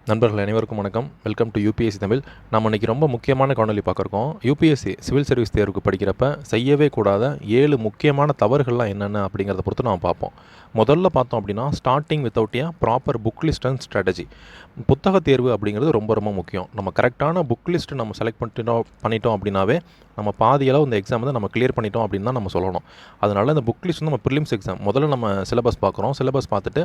நண்பர்கள் அனைவருக்கும் வணக்கம். Welcome to UPSC Tamil. நம்ம இன்றைக்கி ரொம்ப முக்கியமான காணொலி பார்க்குறோம். யூபிஎஸ்சி சிவில் சர்வீஸ் தேர்வுக்கு படிக்கிறப்ப செய்யவே கூடாத 7 முக்கியமான தவறுகள்லாம் என்னென்ன அப்படிங்கிறத பொறுத்து நம்ம பார்ப்போம். முதல்ல பார்த்தோம் அப்படின்னா starting without A proper book list and strategy. புத்தக தேர்வு அப்படிங்கிறது ரொம்ப ரொம்ப முக்கியம். நம்ம கரெக்டான புக் லிஸ்ட்டு நம்ம செலக்ட் பண்ணிட்டோம் அப்படின்னாவே நம்ம பாதியளவு இந்த எக்ஸாம் வந்து நம்ம கிளியர் பண்ணிட்டோம் அப்படின்னு தான் நம்ம சொல்லணும். அதனால் இந்த புக் லிஸ்ட் வந்து நம்ம ப்ரிலிம்ஸ் எக்ஸாம் முதல்ல நம்ம சிலபஸ் பார்க்குறோம். சிலபஸ் பார்த்துட்டு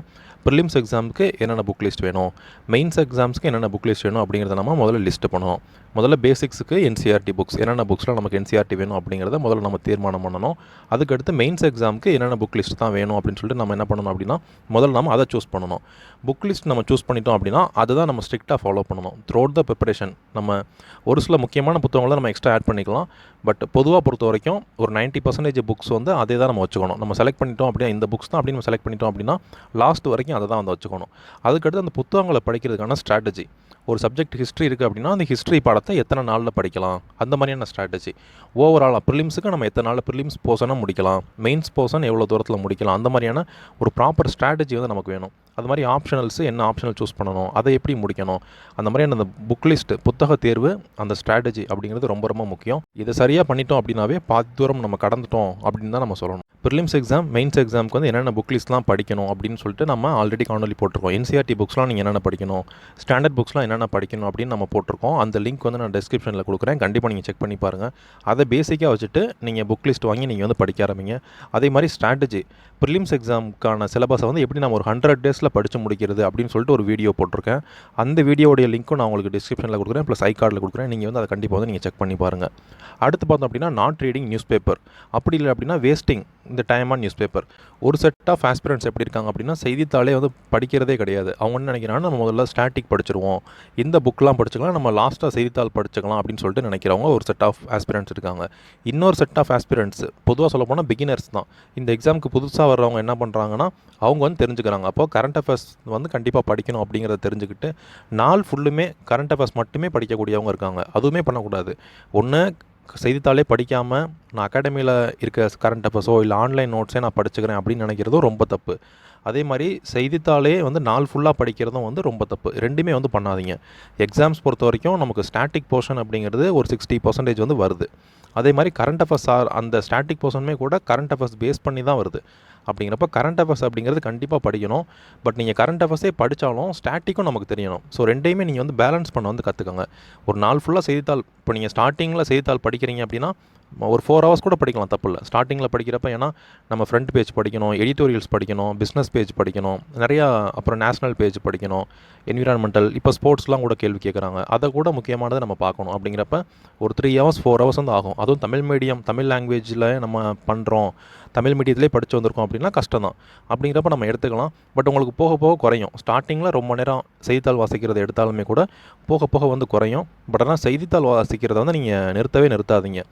ப்ரிலிம்ஸ் எக்ஸாமுக்கு என்னென்ன புக் லிஸ்ட் வேணும், மெயின்ஸ் எக்ஸாம்ஸ்க்கு என்னென்ன புக் லிஸ்ட் வேணும் அப்படிங்கிறத நம்ம முதல்ல லிஸ்ட்டு பண்ணணும். முதல்ல பேசிக்ஸுக்கு NCERT புக்ஸ் என்னென்ன புக்ஸில் நமக்கு NCERT வேணும் அப்படிங்கிறத முதல்ல நம்ம தீர்மானம் பண்ணணும். அதுக்கடுத்து மெயின்ஸ் எக்ஸாமுக்கு என்னென்ன புக் லிஸ்ட் தான் வேணும் அப்படின்னு சொல்லிட்டு நம்ம என்ன பண்ணணும் அப்படின்னா முதல்ல நம்ம அதை சூஸ் பண்ணணும். புக் லிஸ்ட் நம்ம சூஸ் பண்ணிட்டோம் அப்படின்னா அதுதான் நம்ம ஸ்ட்ரிக்டாக ஃபாலோ பண்ணணும். த்ரூஅவுட் த ப்ரிப்பரேஷன் நம்ம ஒரு சில முக்கியமான புத்தகங்களை நம்ம எக்ஸ்ட்ரா ஆட் பண்ணிக்கலாம். பட் பொதுவாக பொறுத்த வரைக்கும் ஒரு 90% புக்ஸ் வந்து அதே தான் நம்ம வச்சுக்கணும். நம்ம செலக்ட் பண்ணிட்டோம் அப்படின்னா இந்த புக்ஸ் தான் அப்படின்னு நம்ம செலக்ட் பண்ணிட்டோம் அப்படின்னா லாஸ்ட் வரைக்கும் அதை தான் வந்து வச்சுக்கணும். அதுக்கடுத்து அந்த புத்தகங்களை படிக்கிறதுக்கான ஸ்ட்ராட்டஜி. ஒரு சப்ஜெக்ட் ஹிஸ்ட்ரி இருக்குது அப்படின்னா அந்த ஹிஸ்ட்ரி பாடத்தை எத்தனை நாளில் படிக்கலாம், அந்த மாதிரியான ஸ்ட்ராட்டஜி. ஓவராலாக ப்ரிலிம்ஸுக்கு நம்ம எத்தனை நாளில் ப்ரிலிம்ஸ் போர்ஷனை முடிக்கலாம், மெயின்ஸ் போர்ஷன் எவ்வளோ தூரத்தில் முடிக்கலாம், அந்த மாதிரியான ஒரு ப்ராப்பர் ஸ்ட்ராட்டஜி வந்து நமக்கு வேணும். அது மாதிரி ஆப்ஷனல்ஸு என்ன ஆப்ஷனல் சூஸ் பண்ணணும், அதை எப்படி முடிக்கணும், அந்த மாதிரியான அந்த புக் லிஸ்ட்டு புத்தக தேர்வு அந்த ஸ்ட்ராட்டஜி அப்படிங்கிறது ரொம்ப ரொம்ப முக்கியம். இதை சரியாக பண்ணிட்டோம் அப்படின்னாவே பாதி தூரம் நம்ம கடந்துட்டோம் அப்படின்னு தான் நம்ம சொல்லணும். ப்ரிலிம்ஸ் எக்ஸாம் மெயின்ஸ் எக்ஸாமுக்கு வந்து என்னென்ன புக் லிஸ்ட்லாம் படிக்கணும் அப்படின்னு சொல்லிட்டு நம்ம ஆல்ரெடி காணொலி போட்டிருக்கோம். NCERT புக்ஸ்லாம் நீங்கள் என்னென்ன படிக்கணும், ஸ்டாண்டர்ட் புக்ஸ்லாம் என்னென்ன படிக்கணும் அப்படின்னு நம்ம போட்டிருக்கோம். அந்த லிங்க் வந்து நான் டிஸ்கிரிப்ஷனில் கொடுக்குறேன். கண்டிப்பாக நீங்கள் செக் பண்ணி பாருங்கள். அதை பேசிக்காக வச்சுட்டு நீங்கள் புக் லிஸ்ட் வாங்கி நீங்கள் வந்து படிக்க ஆரம்பிங்க. அதே மாதிரி ஸ்ட்ராட்டஜி ப்ரிலிம்ஸ் எக்ஸாமுக்கான சிலபஸை வந்து எப்படி நம்ம ஒரு 100 டேஸில் படித்து முடிக்கிறது அப்படின்னு சொல்லிட்டு ஒரு வீடியோ போட்டிருக்கேன். அந்த வீடியோடைய லிங்க்கும் நான் உங்களுக்கு டிஸ்கிரிப்ஷனில் கொடுக்குறேன், ப்ளஸ் ஐகார்டில் கொடுக்குறேன். நீங்கள் வந்து அதை கண்டிப்பாக வந்து நீங்கள் செக் பண்ணி பாருங்கள். அடுத்து பார்த்தோம் அப்படின்னா நாட் ரீடிங் நியூஸ் பேப்பர். அப்படி இல்லை அப்படின்னா வேஸ்டிங் இந்த டைம் ஆன் நியூஸ் பேப்பர். ஒரு செட் ஆஃப் ஆஸ்பிரண்ட்ஸ் எப்படி இருக்காங்க அப்படின்னா செய்தித்தாளே வந்து படிக்கிறதே கிடையாது. அவங்க என்ன நினைக்கிறாங்கன்னா நம்ம முதல்ல ஸ்டாட்டிக் படிச்சிருவோம், இந்த புக்கெலாம் படிச்சுக்கலாம், நம்ம லாஸ்ட்டாக செய்தித்தாள் படிச்சுக்கலாம் அப்படின்னு சொல்லிட்டு நினைக்கிறவங்க ஒரு செட் ஆஃப் ஆஸ்பிரண்ட்ஸ் இருக்காங்க. இன்னொரு செட் ஆஃப் ஆஸ்பிரண்ட்ஸ் பொதுவாக சொல்ல போனால் பிகினர்ஸ் தான். இந்த எக்ஸாமுக்கு புதுசாக வர்றவங்க என்ன பண்ணுறாங்கன்னா அவங்க வந்து தெரிஞ்சுக்கிறாங்க. அப்போது கரண்ட் அஃபேர்ஸ் வந்து கண்டிப்பாக படிக்கணும் அப்படிங்கிறத தெரிஞ்சுக்கிட்டு நாள் ஃபுல்லுமே கரண்ட் அஃபேர்ஸ் மட்டுமே படிக்கக்கூடியவங்க இருக்காங்க. அதுவுமே பண்ணக்கூடாது. ஒன்று செய்தித்தாளே படிக்காமல் நான் அகாடமியில் இருக்க கரண்ட் அஃபேர்ஸோ இல்லை ஆன்லைன் நோட்ஸே நான் படிச்சுக்கிறேன் அப்படின்னு நினைக்கிறதும் ரொம்ப தப்பு. அதே மாதிரி செய்தித்தாளே வந்து நாள் ஃபுல்லாக படிக்கிறதும் வந்து ரொம்ப தப்பு. ரெண்டுமே வந்து பண்ணாதீங்க. எக்ஸாம்ஸ் பொறுத்த வரைக்கும் நமக்கு ஸ்டாட்டிக் போர்ஷன் அப்படிங்கிறது ஒரு 60% வந்து வருது. அதே மாதிரி கரண்ட் அஃபேர்ஸ் அந்த ஸ்டாட்டிக் போர்ஷனுமே கூட கரண்ட் அஃபேர்ஸ் பேஸ் பண்ணி தான் வருது. அப்படிங்கிறப்ப கரண்ட் அஃபேர்ஸ் அப்படிங்கிறது கண்டிப்பாக படிக்கணும். பட் நீங்கள் கரண்ட் அஃபேர்ஸே படித்தாலும் ஸ்டாட்டிக்கும் நமக்கு தெரியணும். ஸோ ரெண்டையுமே நீங்கள் வந்து பேலன்ஸ் பண்ண வந்து கற்றுக்கோங்க. ஒரு நாள் ஃபுல்லாக செய்தித்தாள் இப்போ நீங்கள் ஸ்டார்டிங்கில் செய்தித்தாள் படிக்கிறீங்க அப்படின்னா ஒரு 4 ஹவர்ஸ் கூட படிக்கலாம், தப்பு இல்லை. ஸ்டார்டிங்கில் படிக்கிறப்ப ஏன்னா நம்ம ஃப்ரண்ட் பேஜ் படிக்கணும், எடிட்டோரியல்ஸ் படிக்கணும், பிஸ்னஸ் பேஜ் படிக்கணும், நிறையா அப்புறம் நேஷ்னல் பேஜ் படிக்கணும், என்விரான்மெண்டல், இப்போ ஸ்போர்ட்ஸ்லாம் கூட கேள்வி கேட்குறாங்க. அதை கூட முக்கியமானதை நம்ம பார்க்கணும். அப்படிங்கிறப்ப ஒரு 3 ஹவர்ஸ் 4 ஹவர்ஸ் வந்து ஆகும். அதுவும் தமிழ் மீடியம் தமிழ் லாங்குவேஜில் நம்ம பண்ணுறோம், தமிழ் மீடியத்திலே படித்து வந்திருக்கோம் அப்படின்னா கஷ்டம் தான். அப்படிங்கிறப்ப நம்ம எடுத்துக்கலாம். பட் உங்களுக்கு போக போக குறையும். ஸ்டார்டிங்கில் ரொம்ப நேரம் செய்தித்தாள் வாசிக்கிறத எடுத்தாலுமே கூட போக போக வந்து குறையும். பட் ஆனால் செய்தித்தாள் வாசிக்கிறத வந்து நீங்கள் நிறுத்தாதீங்க.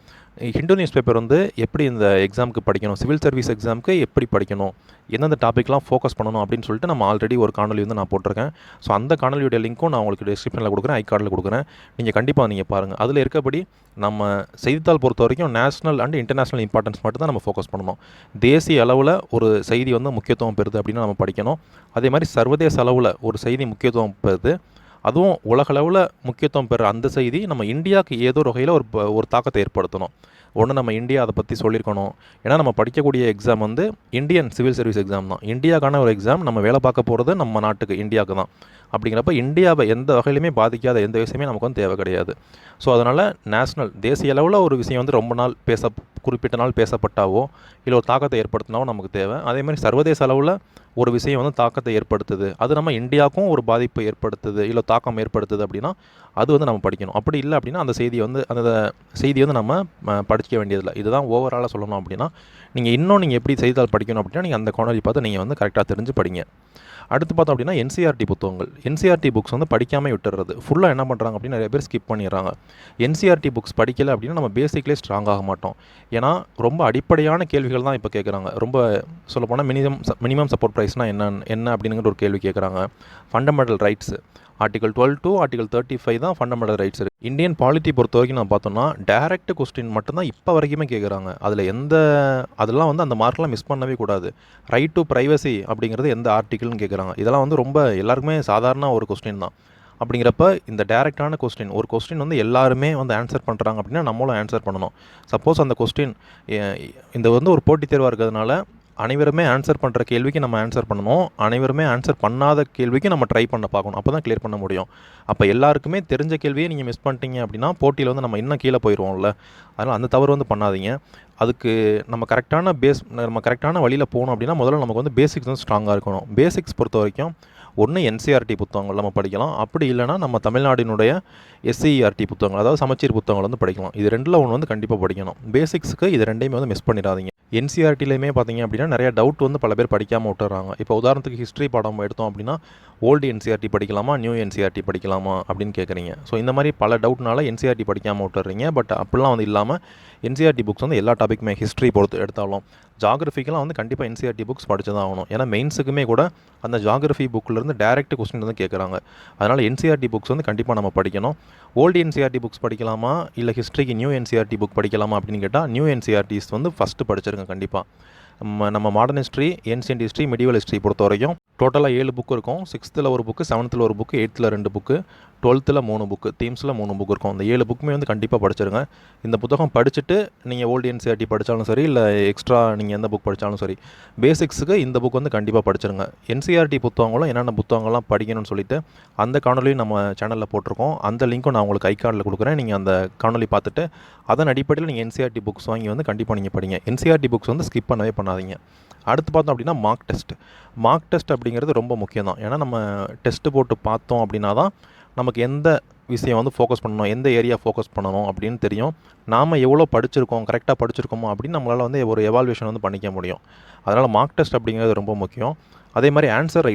ஹிந்து நியூஸ் பேப்பர் வந்து எப்படி இந்த எக்ஸாமுக்கு படிக்கணும், சிவில் சர்வீஸ் எக்ஸாமுக்கு எப்படி படிக்கணும், எந்தெந்த டாப்பிக்லாம் ஃபோக்கஸ் பண்ணணும் அப்படின்னு சொல்லிட்டு நம்ம ஆல்ரெடி ஒரு காணொலி வந்து நான் போட்டிருக்கேன். ஸோ அந்த காணொலியோட லிங்க்கும் நான் உங்களுக்கு டிஸ்கிரிப்ஷனில் கொடுக்குறேன், ஐகார்டில் கொடுக்குறேன். நீங்கள் கண்டிப்பாக பாருங்கள். அதில் இருக்கபடி நம்ம செய்தித்தாள் பொறுத்த வரைக்கும் நேஷனல் அண்ட் இன்டர்நேஷ்னல் இம்பார்ட்டன்ஸ் மட்டும் தான் நம்ம ஃபோக்கஸ் பண்ணணும். தேசிய அளவில் ஒரு செய்தி வந்து முக்கியத்துவம் பெறுது அப்படின்னா நம்ம படிக்கணும். அதே மாதிரி சர்வதேச அளவில் ஒரு செய்தி முக்கியத்துவம் பெறுது, அதுவும் உலகளவில் முக்கியத்துவம் பெற அந்த செய்தி நம்ம இந்தியாவுக்கு ஏதோ ஒரு வகையில் ஒரு தாக்கத்தை ஏற்படுத்தணும். ஒன்று நம்ம இந்தியா அதை பற்றி சொல்லியிருக்கணும். ஏன்னா நம்ம படிக்கக்கூடிய எக்ஸாம் வந்து இந்தியன் சிவில் சர்வீஸ் எக்ஸாம் தான். இந்தியாவுக்கான ஒரு எக்ஸாம். நம்ம வேலை பார்க்க போகிறது நம்ம நாட்டுக்கு இந்தியாவுக்கு தான். அப்படிங்கிறப்ப இந்தியாவை எந்த வகையிலுமே பாதிக்காத எந்த விஷயமே நமக்கு வந்து தேவை கிடையாது. ஸோ அதனால் தேசிய அளவில் ஒரு விஷயம் வந்து ரொம்ப நாள் குறிப்பிட்ட நாள் பேசப்பட்டாவோ இல்லை ஒரு தாக்கத்தை ஏற்படுத்தினாவோ நமக்கு தேவை. அதே மாதிரி சர்வதேச அளவில் ஒரு விஷயம் வந்து தாக்கத்தை ஏற்படுத்துது, அது நம்ம இந்தியாவுக்கும் ஒரு பாதிப்பு ஏற்படுத்துது இல்லை தாக்கம் ஏற்படுத்துது அப்படின்னா அது வந்து நம்ம படிக்கணும். அப்படி இல்லை அப்படின்னா அந்த செய்தி வந்து நம்ம படிக்க வேண்டியதில்லை. இதுதான் ஓவராலாக சொல்லணும். அப்படின்னா நீங்கள் எப்படி செய்தித்தாள் படிக்கணும் அப்படின்னா நீங்கள் அந்த காணொலி பார்த்து நீங்கள் வந்து கரெக்டாக தெரிஞ்சு படிங்க. அடுத்து பார்த்தோம் அப்படின்னா NCERT புத்தகங்கள். NCERT புக்ஸ் வந்து படிக்காமல் விட்டுறது. ஃபுல்லாக என்ன பண்ணுறாங்க அப்படின்னு நிறைய பேர் ஸ்கிப் பண்ணிடுறாங்க. NCERT புக்ஸ் படிக்கலை அப்படின்னா நம்ம பேசிக்லேயே ஸ்ட்ராங் ஆக மாட்டோம். ஏன்னா ரொம்ப அடிப்படையான கேள்விகள் தான் இப்போ கேட்குறாங்க. ரொம்ப சொல்லப்போனால் மினிமம் சப்போர்ட் ப்ரைஸ்னால் என்ன அப்படிங்கிற ஒரு கேள்வி கேட்குறாங்க. Fundamental rights article 12 to article 35 தான் ஃபண்டமெண்டல் ரைட்ஸ் இருக்குது. இந்தியன் பாலிட்டி பொறுத்த வரைக்கும் நான் பார்த்தோம்னா டைரக்ட் கொஸ்டின் மட்டும்தான் இப்போ வரைக்குமே கேட்குறாங்க. அதெல்லாம் வந்து அந்த மார்க்லாம் மிஸ் பண்ணவே கூடாது. ரைட் டு ப்ரைவசி அப்படிங்கிறது எந்த ஆர்டிகல்னு கேட்குறாங்க. இதெல்லாம் வந்து ரொம்ப எல்லாருக்குமே சாதாரண ஒரு கொஸ்டின் தான். அப்படிங்கிறப்ப இந்த டைரெக்டான கொஸ்டின் ஒரு கொஸ்டின் வந்து எல்லாருமே வந்து ஆன்சர் பண்ணுறாங்க அப்படின்னா நம்மளும் ஆன்சர் பண்ணணும். சப்போஸ் அந்த கொஸ்டின் இந்த வந்து ஒரு போட்டித் தேர்வாக இருக்கிறதுனால அனைவருமே ஆன்சர் பண்ணுற கேள்விக்கு நம்ம ஆன்சர் பண்ணணும். அனைவருமே ஆன்சர் பண்ணாத கேள்விக்கு நம்ம ட்ரை பண்ண பார்க்கணும். அப்போ தான் கிளியர் பண்ண முடியும். அப்போ எல்லாருக்குமே தெரிஞ்ச கேள்வியை நீங்கள் மிஸ் பண்ணிட்டீங்க அப்படின்னா போட்டியில் வந்து நம்ம இன்னும் கீழே போயிடுவோம்ல. அதனால் அந்த தவறு வந்து பண்ணாதீங்க. அதுக்கு நம்ம கரெக்டான வழியில் போகணும் அப்படின்னா முதல்ல நமக்கு வந்து பேசிக்ஸ் வந்து ஸ்ட்ராங்காக இருக்கணும். பேசிக்ஸ் பொறுத்த வரைக்கும் ஒன்று என்சிஆர்டி புத்தகங்கள் நம்ம படிக்கலாம். அப்படி இல்லைனா நம்ம தமிழ்நாட்டினுடைய எஸ்சிஇஆர்டி புத்தகங்கள், அதாவது சமச்சீர் புத்தகங்கள் வந்து படிக்கலாம். இது ரெண்டில் ஒன்று வந்து கண்டிப்பாக படிக்கணும். பேசிக்ஸுக்கு இது ரெண்டையுமே வந்து மிஸ் பண்ணிடாதீங்க. என்சிஆர்டிலையுமே பார்த்தீங்க அப்படின்னா நிறையா டவுட் வந்து பல பேர் படிக்காமல் விட்டுறாங்க. இப்போ உதாரணத்துக்கு ஹிஸ்ட்ரி பாடம் எடுத்தோம் அப்படின்னா ஓல்டு என்சிஆர்டி படிக்கலாமா, நியூ என்சிஆர்டி படிக்கலாமா அப்படின்னு கேட்குறீங்க. ஸோ இந்த மாதிரி பல டவுட்னால என்சிஆர்டி படிக்காமல் விட்டுறீங்க. பட் அப்படிலாம் வந்து இல்லாமல் என்சிஆர்டி புக்ஸ் வந்து எல்லா டாபிக்குமே ஹிஸ்ட்ரி பொறுத்து எடுத்தாலும் ஜாகிரஃபிக்கெலாம் வந்து கண்டிப்பாக என்சிஆர்டி புக்ஸ் படிச்சு தான் ஆகணும். ஏன்னா மெயின்ஸுக்குமே கூட அந்த ஜாகிரஃபி புக்கிலேருந்து டேரெக்ட் கொஸ்டின் வந்து கேட்குறாங்க. அதனால் என்சிஆர்டி புக்ஸ் வந்து கண்டிப்பாக நம்ம படிக்கணும். ஓல்டு என்சிஆர்டி புக்ஸ் படிக்கலாமா இல்லை ஹிஸ்ட்ரிக்கு நியூ என்சிஆர்டி புக் படிக்கலாமா அப்படின்னு கேட்டால் நியூ என்சிஆர்டிஸ் வந்து ஃபஸ்ட்டு படிச்சிருங்க கண்டிப்பாக. நம்ம modern history, ancient history, medieval history பொறுத்த வரைக்கும் டோட்டலாக 7 புக்கு இருக்கும். 6th ஒரு புக்கு, 7th ஒரு book, 8th 2 book, 12th 3 book, தீம்ஸில் 3 புக்கு இருக்கும். இந்த 7 புக்குமே வந்து கண்டிப்பாக படிச்சிருங்க. இந்த புத்தகம் படிச்சுட்டு நீங்கள் ஓல்டு என்சிஆர்டி படித்தாலும் சரி, இல்லை எக்ஸ்ட்ரா நீங்கள் எந்த புக் படித்தாலும் சரி, பேசிக்ஸுக்கு இந்த புக் வந்து கண்டிப்பாக படிச்சிருங்க. என்சிஆர்டி புத்தகங்களும் என்னென்ன புத்தகங்கள்லாம் படிக்கணும்னு சொல்லிட்டு அந்த காணொலியும் நம்ம சேனலில் போட்டிருக்கோம். அந்த லிங்க்கும் நான் உங்களுக்கு ஐகார்டில் கொடுக்குறேன். நீங்கள் அந்த காணொலி பார்த்துட்டு அதன் அடிப்படையில் நீங்கள் என்சிஆர்டி புக்ஸ் வாங்கி வந்து கண்டிப்பாக நீங்கள் படிங்க. என்சிஆர்டி புக்ஸ் வந்து ஸ்கிப் பண்ணவே பண்ணாதீங்க. அடுத்து பார்த்தோம் அப்படின்னா மார்க் டெஸ்ட் அப்படிங்கிறது ரொம்ப முக்கியம் தான். ஏன்னா நம்ம டெஸ்ட்டு போட்டு பார்த்தோம் அப்படின்னா தான் நமக்கு எந்த விஷயம் வந்து ஃபோக்கஸ் பண்ணணும், எந்த ஏரியா ஃபோக்கஸ் பண்ணணும் அப்படின்னு தெரியும். நாம் எவ்வளோ படிச்சிருக்கோம், கரெக்டாக படிச்சிருக்கோமோ அப்படின்னு நம்மளால் வந்து ஒரு எவால்வேஷன் வந்து பண்ணிக்க முடியும். அதனால் மார்க் டெஸ்ட் அப்படிங்கிறது ரொம்ப முக்கியம். அதே மாதிரி ஆன்சர்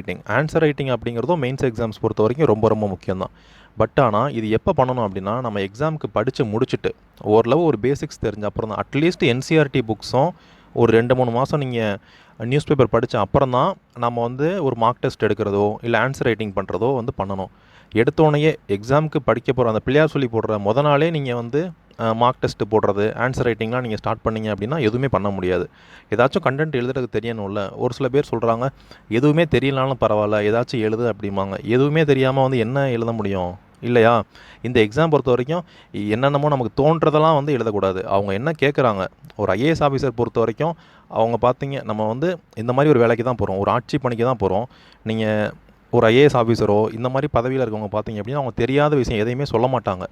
ரைட்டிங் அப்படிங்கிறதும் மெயின்ஸ் எக்ஸாம்ஸ் பொறுத்த வரைக்கும் ரொம்ப ரொம்ப முக்கியம் தான். பட் ஆனால் இது எப்போ பண்ணணும் அப்படின்னா நம்ம எக்ஸாமுக்கு படித்து முடிச்சுட்டு ஓரளவு ஒரு பேசிக்ஸ் தெரிஞ்ச அப்புறம் தான். அட்லீஸ்ட் என்சிஆர்டி புக்ஸும் ஒரு 2-3 மாதம் நீங்கள் நியூஸ் பேப்பர் படித்த அப்புறம் தான் நம்ம வந்து ஒரு மார்க் டெஸ்ட் எடுக்கிறதோ இல்லை ஆன்சர் ரைட்டிங் பண்ணுறதோ வந்து பண்ணணும். எடுத்தோடனே எக்ஸாமுக்கு படிக்க போகிற அந்த பிள்ளையார் சொல்லி போடுற முத நாளே நீங்கள் வந்து மார்க் டெஸ்ட்டு போடுறது, ஆன்சர் ரைட்டிங்லாம் நீங்கள் ஸ்டார்ட் பண்ணிங்க அப்படின்னா எதுவுமே பண்ண முடியாது. ஏதாச்சும் கண்டென்ட் எழுதுறதுக்கு தெரியணும்ல. ஒரு சில பேர் சொல்கிறாங்க எதுவுமே தெரியலனாலும் பரவாயில்ல ஏதாச்சும் எழுது அப்படிம்பாங்க. எதுவுமே தெரியாமல் வந்து என்ன எழுத முடியும் இல்லையா? இந்த எக்ஸாம் பொறுத்த வரைக்கும் என்னென்னமோ நமக்கு தோன்றதெல்லாம் வந்து எழுதக்கூடாது. அவங்க என்ன கேட்குறாங்க, ஒரு ஐஏஎஸ் ஆஃபீஸர் பொறுத்த வரைக்கும் அவங்க பார்த்தீங்க நம்ம வந்து இந்த மாதிரி ஒரு வேலைக்கு தான் போகிறோம், ஒரு ஆட்சி பணிக்கு தான் போகிறோம். நீங்கள் ஒரு ஐஏஎஸ் ஆஃபீஸரோ இந்த மாதிரி பதவியில் இருக்கவங்க பார்த்தீங்க அப்படின்னா அவங்க தெரியாத விஷயம் எதையுமே சொல்ல மாட்டாங்க.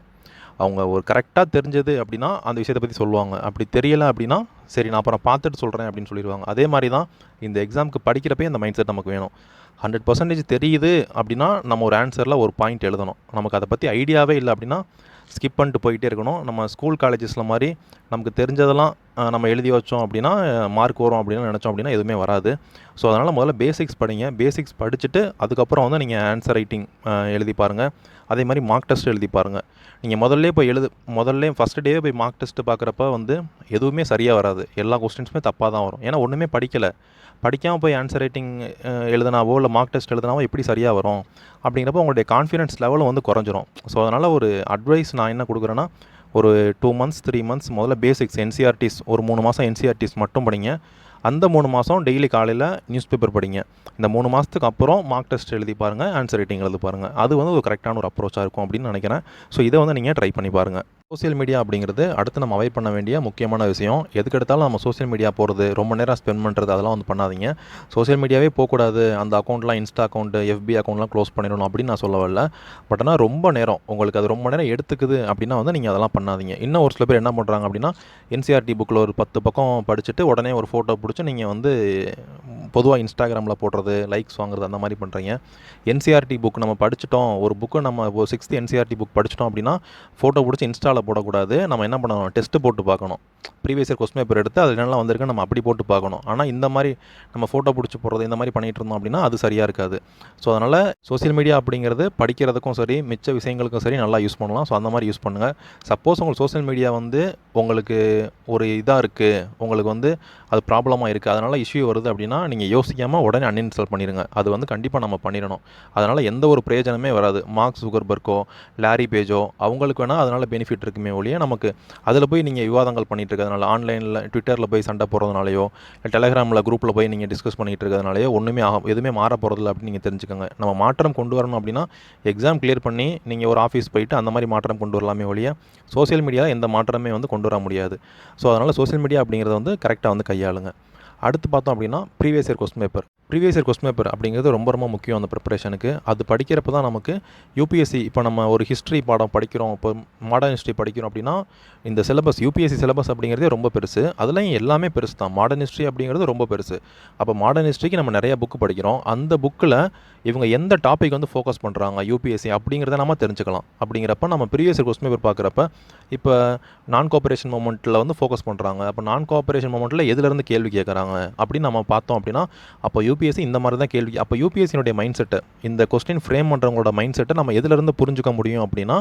அவங்க ஒரு கரெக்டாக தெரிஞ்சது அப்படின்னா அந்த விஷயத்தை பற்றி சொல்லுவாங்க. அப்படி தெரியலை அப்படின்னா சரி நான் அப்புறம் பார்த்துட்டு சொல்கிறேன் அப்படின்னு சொல்லிடுவாங்க. அதே மாதிரி தான் இந்த எக்ஸாமுக்கு படிக்கிறப்பே இந்த மைண்ட் செட் நமக்கு வேணும். 100% தெரியுது அப்படின்னா நம்ம ஒரு ஆன்சரில் ஒரு பாயிண்ட் எழுதணும். நமக்கு அதை பற்றி ஐடியாவே இல்லை அப்படின்னா ஸ்கிப் பண்ணிட்டு போயிட்டே இருக்கணும். நம்ம ஸ்கூல் காலேஜஸில் மாதிரி நமக்கு தெரிஞ்சதெல்லாம் நம்ம எழுதி வச்சோம் அப்படின்னா மார்க் வரும் அப்படின்னு நினச்சோம் அப்படின்னா எதுவுமே வராது. ஸோ அதனால் முதல்ல பேசிக்ஸ் படிங்க. பேசிக்ஸ் படிச்சுட்டு அதுக்கப்புறம் வந்து நீங்கள் ஆன்சர் ரைட்டிங் எழுதி பாருங்கள். அதே மாதிரி மார்க் டெஸ்ட் எழுதி பாருங்கள். நீங்கள் முதல்ல ஃபஸ்ட் டேவே போய் மார்க் டெஸ்ட்டு பார்க்குறப்ப வந்து எதுவுமே சரியாக வராது. எல்லா கொஸ்டின்ஸுமே தப்பாக தான் வரும். ஏன்னா ஒன்றுமே படிக்காமல் போய் ஆன்சர் ரைட்டிங் எழுதினாவோ இல்லை மார்க் டெஸ்ட் எழுதினாவோ எப்படி சரியாக வரும் அப்படிங்கிறப்ப உங்களுடைய கான்ஃபிடன்ஸ் லெவலும் வந்து குறைஞ்சிரும். ஸோ அதனால் ஒரு அட்வைஸ் நான் என்ன கொடுக்குறேன்னா ஒரு 2 months 3 months முதல்ல பேசிக்ஸ் என்சிஆர்டிஸ் ஒரு 3 மாதம் என்சிஆர்டிஸ் மட்டும் படிங்க. அந்த 3 மாதம் டெய்லி காலையில் நியூஸ் பேப்பர் படிங்க. இந்த 3 மாதத்துக்கு அப்புறம் மார்க் டெஸ்ட் எழுதி பாருங்கள், ஆன்சர் ரைட்டிங் எழுதி பாருங்கள். அது வந்து ஒரு கரெக்டான ஒரு அப்ரோச்சாக இருக்கும் அப்படின்னு நினைக்கிறேன். ஸோ இதை வந்து நீங்கள் ட்ரை பண்ணி பாருங்கள். சோசியல் மீடியா அப்படிங்கிறது அடுத்து நம்ம அவாய்ட் பண்ண வேண்டிய முக்கியமான விஷயம். எதுக்கெடுத்தாலும் நம்ம சோசியல் மீடியா போகிறது, ரொம்ப நேரம் ஸ்பெண்ட் பண்ணுறது அதெல்லாம் வந்து பண்ணாதீங்க. சோசியல் மீடியாவே போகக்கூடாது, அந்த அக்கௌண்ட்லாம் இன்ஸ்டா அக்கௌண்ட்டு, எஃபி அக்கௌண்ட்லாம் க்ளோஸ் பண்ணிடணும் அப்படின்னு நான் சொல்ல வரல. பட் ஆனால் ரொம்ப நேரம் உங்களுக்கு அது ரொம்ப நேரம் எடுத்துக்குது அப்படின்னா வந்து நீங்கள் அதெல்லாம் பண்ணாதீங்க. இன்னும் ஒரு சில பேர் என்ன பண்ணுறாங்க அப்படின்னா என்சிஆர்டி புக்கில் ஒரு 10 பக்கம் படிச்சுட்டு உடனே ஒரு ஃபோட்டோ பிடிச்சி நீங்கள் வந்து பொதுவாக இன்ஸ்டாகிராமில் போடுறது, லைக்ஸ் வாங்குறது அந்த மாதிரி பண்ணுறீங்க. என்சிஆர்டி புக் நம்ம படிச்சிட்டோம், ஒரு புக்கு நம்ம ஒரு 6th என்சிஆர்டி புக் படிச்சிட்டோம் அப்படின்னா ஃபோட்டோ பிடிச்சி இன்ஸ்டாவில் போடக்கூடாது. நம்ம என்ன பண்ணணும், டெஸ்ட்டு போட்டு பார்க்கணும். ப்ரீவியஸ் இயர் கொஸ்டின் பேப்பர் எடுத்து அது என்னெல்லாம் வந்திருக்கு நம்ம அப்படி போட்டு பார்க்கணும். ஆனால் இந்த மாதிரி நம்ம ஃபோட்டோ பிடிச்சி போடுறது இந்த மாதிரி பண்ணிகிட்டு இருந்தோம் அப்படின்னா அது சரியாக இருக்காது. ஸோ அதனால் சோசியல் மீடியா அப்படிங்கிறது படிக்கிறதுக்கும் சரி மிச்ச விஷயங்களுக்கும் சரி நல்லா யூஸ் பண்ணலாம். ஸோ அந்த மாதிரி யூஸ் பண்ணுங்கள். சப்போஸ் உங்களுக்கு சோசியல் மீடியா வந்து உங்களுக்கு ஒரு இதாக இருக்குது, உங்களுக்கு வந்து அது ப்ராப்ளமாக இருக்குது, அதனால் இஷ்யூ வருது அப்படின்னா நீங்கள் யோசிக்காமல் உடனே அன்இன்ஸ்டால் பண்ணிடுங்க. அது வந்து கண்டிப்பாக நம்ம பண்ணிடணும். அதனால் எந்த ஒரு பிரயோஜனமே வராது. மார்க் ஜுகர்பர்க்கோ லாரி பேஜோ அவங்களுக்கு வேணால் அதனால் பெனிஃபிட் இருக்குமே ஒழிய நமக்கு அதில் போய் நீங்கள் விவாதங்கள் பண்ணிகிட்டு இருக்கிறதுனால, ஆன்லைனில் ட்விட்டரில் போய் சண்டை போடுறதுனாலையோ, இல்லை டெலகிராமில் குரூப்பில் போய் நீங்கள் டிஸ்கஸ் பண்ணிகிட்டு இருக்கிறதுனாலையோ எதுவுமே மாற போகிறதில்ல அப்படின்னு நீங்கள் தெரிஞ்சுக்கோங்க. நம்ம மாற்றம் கொண்டு வரணும் அப்படின்னா எக்ஸாம் கிளியர் பண்ணி நீங்கள் ஒரு ஆஃபீஸ் போயிட்டு அந்த மாதிரி மாற்றம் கொண்டு வரலாமே ஒழிய சோஷியல் மீடியாவில் எந்த மாற்றமே வந்து கொண்டு வர முடியாது. ஸோ அதனால் சோஷியல் மீடியா அப்படிங்கிறத வந்து கரெக்டாக வந்து கையாளுங்க. அடுத்து பார்த்தோம் அப்படின்னா previous year question paper. Previous year question paper அப்படிங்கிறது ரொம்ப ரொம்ப முக்கியம் அந்த ப்ரிப்பரேஷனுக்கு. அது படிக்கிறப்ப தான் நமக்கு யூபிஎஸ்சி இப்போ நம்ம ஒரு ஹிஸ்ட்ரி பாடம் படிக்கிறோம், இப்போ மாடர்ன் ஹிஸ்ட்ரி படிக்கிறோம் அப்படின்னா இந்த சிலபஸ் யூபிஎஸ்சி சிலபஸ் அப்படிங்கிறதே ரொம்ப பெருசு. அதுலேயும் எல்லாமே பெருசு தான். மாடர்ன் ஹிஸ்ட்ரி அப்படிங்கிறது ரொம்ப பெருசு. அப்போ மாடர்ன் ஹிஸ்ட்ரிக்கு நம்ம நிறைய புக்கு படிக்கிறோம். அந்த புக்கில் இவங்க எந்த டாபிக் வந்து ஃபோக்கஸ் பண்ணுறாங்க யூபிஎஸ்சி அப்படிங்கிறத நம்ம தெரிஞ்சுக்கலாம். அப்படிங்கிறப்ப நம்ம ப்ரீவியஸ் இயர் கொஸ்டின் பேப்பர் பார்க்குறப்ப இப்போ நான் கோஆபரேஷன் மூமெண்ட்டில் வந்து ஃபோக்கஸ் பண்ணுறாங்க. அப்போ நான் கோஆபரேஷன் மூமெண்ட்டில் எதுலேருந்து கேள்வி கேட்குறாங்க அப்படின்னு நம்ம பார்த்தோம் அப்படின்னா அப்போ யூபிஎஸ்சி இந்த மாதிரி தான் கேள்வி. அப்போ யூபிஎஸ்சினுடைய மைண்ட் செட்டை, இந்த கொஸ்டின் ஃப்ரேம் பண்ணுறவங்களோட மைண்ட் செட்டை நம்ம எதுலேருந்து புரிஞ்சுக்க முடியும் அப்படின்னா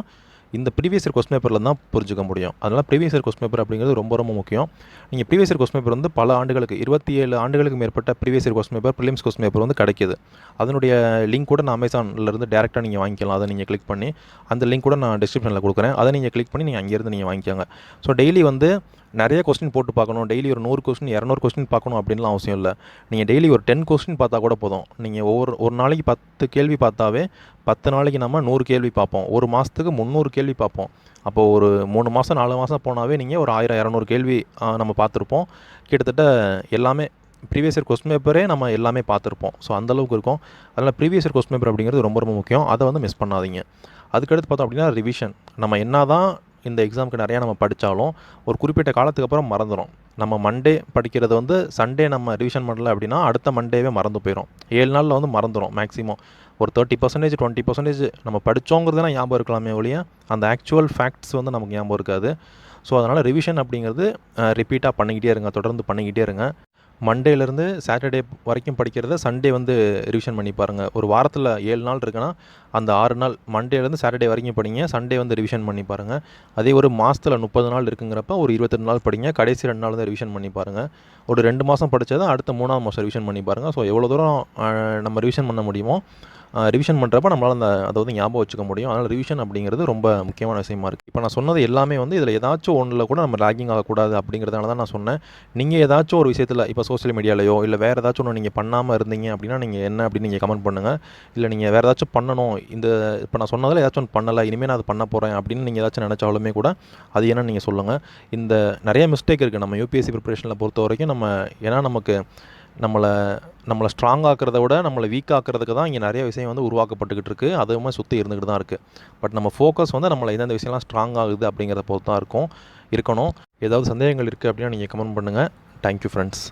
இந்த ப்ரீவியஸ் இயர் கொஸ்டின் பேப்பரில் தான் புரிஞ்சுக்க முடியும். அதனால் ப்ரீவியஸ் இயர் கொஸ்டின் பேப்பர் அப்படிங்கிறது ரொம்ப ரொம்ப முக்கியம். நீங்கள் ப்ரீவியஸ் இயர் கொஸ்டின் பேப்பர் வந்து பல ஆண்டுகளுக்கு 27 ஆண்டுகளுக்கு மேற்பட்ட previous year question paper, prelims question paper வந்து கிடைக்கிது. அதனுடைய லிங்க் கூட நான் அமேசான்லேருந்து டேரெக்டாக நீங்கள் வாங்கிக்கலாம். அதை நீங்கள் கிளிக் பண்ணி அந்த லிங்க் கூட நான் டிஸ்கிரிப்ஷனில் கொடுக்குறேன். அதை நீங்கள் கிளிக் பண்ணி நீங்கள் அங்கேருந்து நீங்கள் வாங்கிக்கோங்க. ஸோ டெய்லி வந்து நிறைய கொஸ்டின் போட்டு பார்க்கணும், டெய்லி ஒரு 100 கொஸ்டின் 200 கொஸ்டின் பார்க்கணும் அப்படின்லாம் அவசியம் இல்லை. நீங்கள் டெய்லி ஒரு 10 கொஸ்டின் பார்த்தா கூட போதும். நீங்கள் ஒரு நாளைக்கு 10 கேள்வி பார்த்தாவே 10 நாளைக்கு நம்ம 100 கேள்வி பார்ப்போம். ஒரு மாதத்துக்கு 300 கேள்வி பார்ப்போம். அப்போது ஒரு 3 மாதம் 4 மாதம் போனாவே நீங்கள் ஒரு 1000-200 கேள்வி நம்ம பார்த்துருப்போம். கிட்டத்தட்ட எல்லாமே ப்ரீவியஸ் இயர் கொஸ்டின் பேப்பரே நம்ம எல்லாமே பார்த்துருப்போம். ஸோ அந்தளவுக்கு இருக்கும். அதனால் ப்ரீவியஸ் இயர் கொஸ்டின் பேப்பர் அப்படிங்கிறது ரொம்ப ரொம்ப முக்கியம். அதை வந்து மிஸ் பண்ணாதீங்க. அதுக்கடுத்து பார்த்தோம் அப்படின்னா ரிவிஷன். நம்ம என்ன தான் இந்த எக்ஸாமுக்கு நிறையா நம்ம படித்தாலும் ஒரு குறிப்பிட்ட காலத்துக்கு அப்புறம் மறந்துடும். நம்ம மண்டே படிக்கிறது வந்து சண்டே நம்ம ரிவிஷன் பண்ணல அப்படின்னா அடுத்த மண்டேவே மறந்து போயிடும். 7 நாளில் வந்து மறந்துடும் மேக்ஸிமம். ஒரு 30% 20% நம்ம படித்தோங்கிறதுலாம் ஞாபகம் இருக்கலாமே ஒழிய அந்த ஆக்சுவல் ஃபேக்ட்ஸ் வந்து நமக்கு ஞாபகம் இருக்காது. ஸோ அதனால் ரிவிஷன் அப்படிங்கிறது ரிப்பீட்டாக பண்ணிக்கிட்டே இருங்க, தொடர்ந்து பண்ணிக்கிட்டே இருங்க. மண்டேலேருந்து சாட்டர்டே வரைக்கும் படிக்கிறத சண்டே வந்து ரிவிஷன் பண்ணி பாருங்கள். ஒரு வாரத்தில் 7 நாள் இருக்குன்னா அந்த 6 நாள் மண்டேலேருந்து சாட்டர்டே வரைக்கும் படிங்க, சண்டே வந்து ரிவிஷன் பண்ணி பாருங்கள். அதே ஒரு மாதத்தில் 30 நாள் இருக்குங்கிறப்ப ஒரு 28 நாள் படிங்க, கடைசி 2 நாள் தான் ரிவிஷன் பண்ணி பாருங்கள். ஒரு 2 மாதம் படித்ததை அடுத்த 3ஆம் மாதம் ரிவிஷன் பண்ணி பாருங்கள். ஸோ எவ்வளோ தூரம் நம்ம ரிவிஷன் பண்ண முடியுமோ ரிவிஷன் பண்ணுறப்ப நம்மளால் அதை வந்து ஞாபகம் வச்சுக்க முடியும். அதனால் ரிவிஷன் அப்படிங்கிறது ரொம்ப முக்கியமான விஷயமா இருக்குது. இப்போ நான் சொன்னது எல்லாமே வந்து இதில் ஏதாச்சும் ஒன்றில் கூட நம்ம லாகிங் ஆகக்கூடாது அப்படிங்கிறதுனால தான் நான் சொன்னேன். நீங்கள் ஏதாச்சும் ஒரு விஷயத்தில் இப்போ சோஷியல் மீடியாலையோ இல்லை வேறு ஏதாச்சும் ஒன்று நீங்கள் பண்ணாமல் இருந்தீங்க அப்படின்னா நீங்கள் என்ன அப்படின்னு நீங்கள் கமெண்ட் பண்ணுங்கள். இல்லை நீங்கள் வேறு ஏதாச்சும் பண்ணணும், இப்போ நான் சொன்னதில் ஏதாச்சும் ஒன்று பண்ணலை, இனிமேல் நான் அது பண்ண போகிறேன் அப்படின்னு நீங்கள் ஏதாச்சும் நினச்சாலுமே கூட அது என்னன்னு நீங்கள் சொல்லுங்கள். இந்த நிறைய மிஸ்டேக் இருக்குது நம்ம யூபிஎஸ்சி ப்ரிப்பரேஷனில் பொறுத்த வரைக்கும். ஏன்னா நமக்கு நம்மளை ஸ்ட்ராங் ஆக்கிறத விட நம்மளை வீக் ஆக்கிறதுக்கு தான் இங்கே நிறைய விஷயம் வந்து உருவாக்கப்பட்டுக்கிட்டு இருக்குது. அதுவுமே சுற்றி இருந்துக்கிட்டு தான் இருக்குது. பட் நம்ம ஃபோக்கஸ் வந்து நம்மளை எந்தெந்த விஷயம்லாம் ஸ்ட்ராங் ஆகுது அப்படிங்கிறத பொறுத்து தான் இருக்கணும். ஏதாவது சந்தேகங்கள் இருக்குது அப்படின்னா நீங்கள் கமெண்ட் பண்ணுங்கள். Thank you friends.